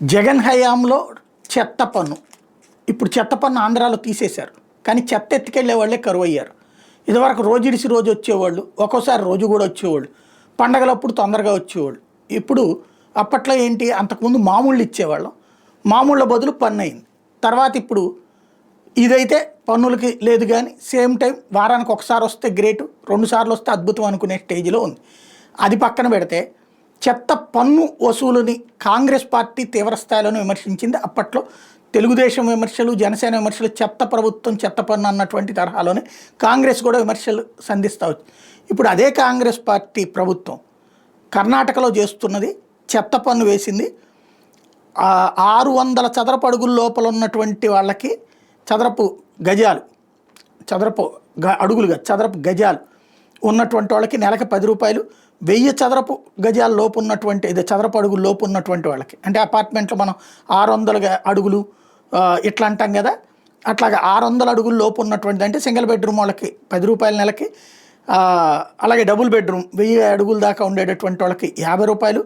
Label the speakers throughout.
Speaker 1: జగన్ హయాంలో చెత్త పన్ను, ఇప్పుడు చెత్త పన్ను ఆంధ్రాలో తీసేశారు. కానీ చెత్త ఎత్తుకెళ్లే వాళ్ళే కరువయ్యారు. ఇదివరకు రోజుడిసి రోజు వచ్చేవాళ్ళు, ఒక్కోసారి రోజు కూడా వచ్చేవాళ్ళు, పండగలప్పుడు తొందరగా వచ్చేవాళ్ళు. ఇప్పుడు అప్పట్లో ఏంటి, అంతకుముందు మామూళ్ళు ఇచ్చేవాళ్ళం, మామూళ్ళ బదులు పన్ను అయింది. తర్వాత ఇప్పుడు ఇదైతే పన్నులకి లేదు, కానీ సేమ్ టైం వారానికి ఒకసారి వస్తే గ్రేటు, 2 సార్లు వస్తే అద్భుతం అనుకునే స్టేజ్లో ఉంది. అది పక్కన పెడితే చెత్త పన్ను వసూలుని కాంగ్రెస్ పార్టీ తీవ్రస్థాయిలోనే విమర్శించింది. అప్పట్లో తెలుగుదేశం విమర్శలు, జనసేన విమర్శలు, చెత్త ప్రభుత్వం చెత్త పన్ను అన్నటువంటి తరహాలోనే కాంగ్రెస్ కూడా విమర్శలు సంధిస్తూ వచ్చింది. ఇప్పుడు అదే కాంగ్రెస్ పార్టీ ప్రభుత్వం కర్ణాటకలో చేస్తున్నది, చెత్త పన్ను వేసింది. 600 చదరపు అడుగుల లోపల ఉన్నటువంటి వాళ్ళకి చదరపు గజాలు ఉన్నటువంటి వాళ్ళకి నెలకు 10 రూపాయలు, 1000 చదరపు గజాల లోపు ఉన్నటువంటి, చదరపు అడుగుల లోపు ఉన్నటువంటి వాళ్ళకి, అంటే అపార్ట్మెంట్లో మనం 600 అడుగులు ఇట్లా అంటాం కదా, అట్లాగా 600 అడుగుల లోపు ఉన్నటువంటి, అంటే సింగిల్ బెడ్రూమ్ వాళ్ళకి 10 రూపాయల నెలకి, అలాగే డబుల్ బెడ్రూమ్ 1000 అడుగుల దాకా ఉండేటటువంటి వాళ్ళకి 50 రూపాయలు,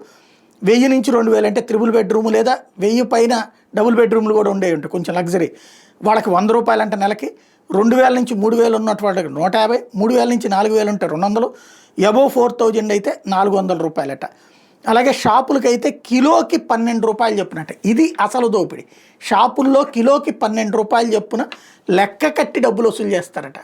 Speaker 1: 1000 నుంచి 2000 అంటే త్రిబుల్ బెడ్రూమ్ లేదా 1000 పైన డబుల్ బెడ్రూమ్లు కూడా ఉండేవి ఉంటాయి కొంచెం లగ్జరీ, వాళ్ళకి 100 రూపాయలు అంటే నెలకి. 2000 నుంచి 3000 ఉన్నటువంటి వాళ్ళకి 150, 3000 నుంచి 4000 ఉంటే 200, అబోవ్ 4000 అయితే 400 రూపాయలట. అలాగే షాపులకైతే కిలోకి 12 రూపాయలు చెప్పునట్ట. ఇది అసలు దోపిడీ. షాపుల్లో కిలోకి 12 రూపాయలు చెప్పున లెక్క కట్టి డబ్బులు వసూలు చేస్తారట.